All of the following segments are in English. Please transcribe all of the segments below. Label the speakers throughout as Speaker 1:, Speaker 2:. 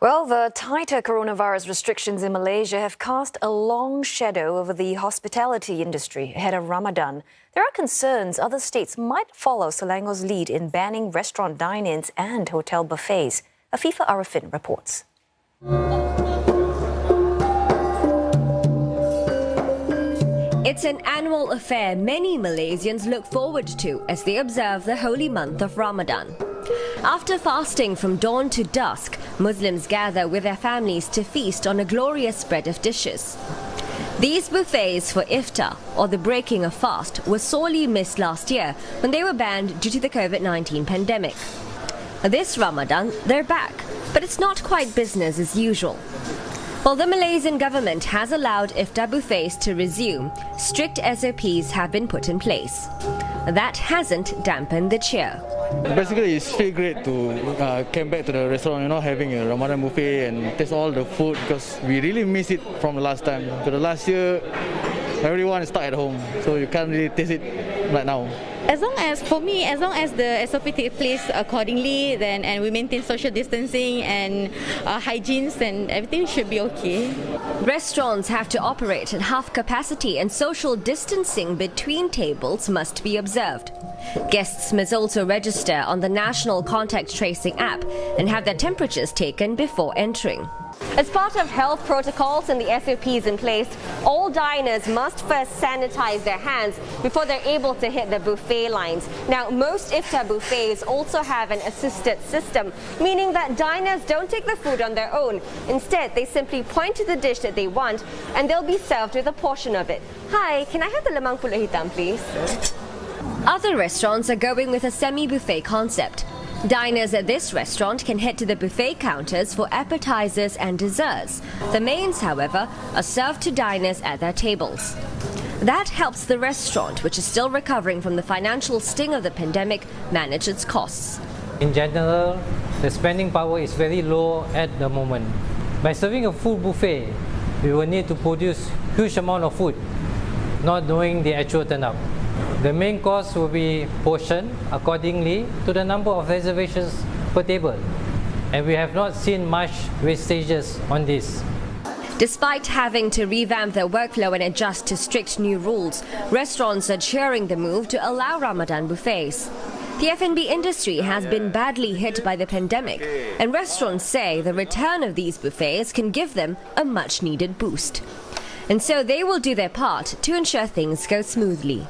Speaker 1: Well, the tighter coronavirus restrictions in Malaysia have cast a long shadow over the hospitality industry ahead of Ramadan. There are concerns other states might follow Selangor's lead in banning restaurant dine-ins and hotel buffets. Afifa Arifin reports.
Speaker 2: It's an annual affair many Malaysians look forward to as they observe the holy month of Ramadan. After fasting from dawn to dusk, Muslims gather with their families to feast on a glorious spread of dishes. These buffets for Iftar, or the breaking of fast, were sorely missed last year when they were banned due to the COVID-19 pandemic. This Ramadan, they're back, but it's not quite business as usual. While the Malaysian government has allowed Iftar buffets to resume, strict SOPs have been put in place. That hasn't dampened the cheer.
Speaker 3: Basically, it's really great to come back to the restaurant, having a Ramadan buffet and taste all the food because we really miss it from the last time. Because the last year, everyone is stuck at home, so you can't really taste it right now.
Speaker 4: As long as the SOP takes place accordingly, and we maintain social distancing and hygiene, then everything should be okay.
Speaker 2: Restaurants have to operate at half capacity and social distancing between tables must be observed. Guests must also register on the National Contact Tracing app and have their temperatures taken before entering. As part of health protocols and the SOPs in place, all diners must first sanitize their hands before they're able to hit the buffet lines. Now, most Iftar buffets also have an assisted system, meaning that diners don't take the food on their own. Instead, they simply point to the dish that they want and they'll be served with a portion of it. Hi, can I have the lemang pulut hitam, please? Other restaurants are going with a semi-buffet concept. Diners at this restaurant can head to the buffet counters for appetizers and desserts. The mains, however, are served to diners at their tables. That helps the restaurant, which is still recovering from the financial sting of the pandemic, manage its costs.
Speaker 5: In general, the spending power is very low at the moment. By serving a full buffet, we will need to produce huge amount of food, not knowing the actual turnout. The main cost will be portioned accordingly to the number of reservations per table, and we have not seen much wastages on this.
Speaker 2: Despite having to revamp their workflow and adjust to strict new rules, restaurants are cheering the move to allow Ramadan buffets. The F&B industry has been badly hit by the pandemic, and restaurants say the return of these buffets can give them a much-needed boost. And so they will do their part to ensure things go smoothly.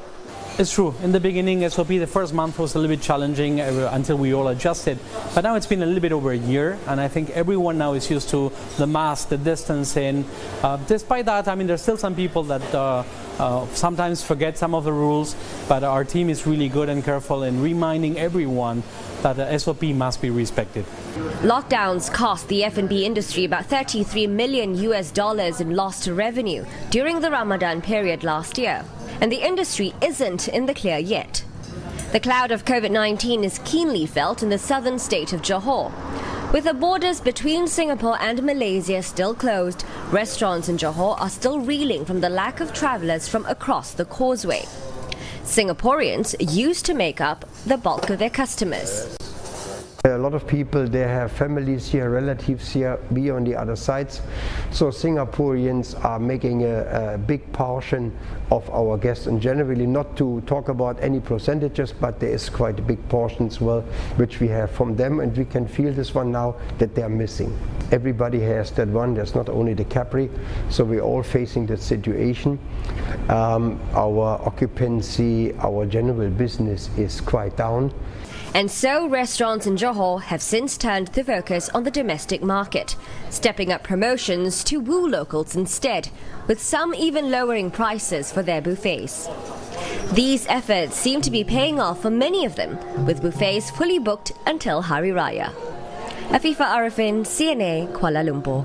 Speaker 6: It's true. In the beginning, SOP, the first month was a little bit challenging until we all adjusted. But now it's been a little bit over a year, and I think everyone now is used to the mask, the distancing. Despite that, there's still some people that sometimes forget some of the rules, but our team is really good and careful in reminding everyone that the SOP must be respected.
Speaker 2: Lockdowns cost the F&B industry about $33 million in lost revenue during the Ramadan period last year. And the industry isn't in the clear yet. The cloud of COVID-19 is keenly felt in the southern state of Johor. With the borders between Singapore and Malaysia still closed, restaurants in Johor are still reeling from the lack of travellers from across the causeway. Singaporeans used to make up the bulk of their customers.
Speaker 7: A lot of people, they have families here, relatives here, we on the other sides. So Singaporeans are making a big portion of our guests, and generally not to talk about any percentages, but there is quite a big portion as well, which we have from them, and we can feel this one now that they are missing. Everybody has that one, there's not only the Capri, so we're all facing that situation. Our occupancy, our general business is quite down.
Speaker 2: And so restaurants in Johor have since turned to focus on the domestic market, stepping up promotions to woo locals instead, with some even lowering prices for their buffets. These efforts seem to be paying off for many of them, with buffets fully booked until Hari Raya. Afifa Arifin, CNA, Kuala Lumpur.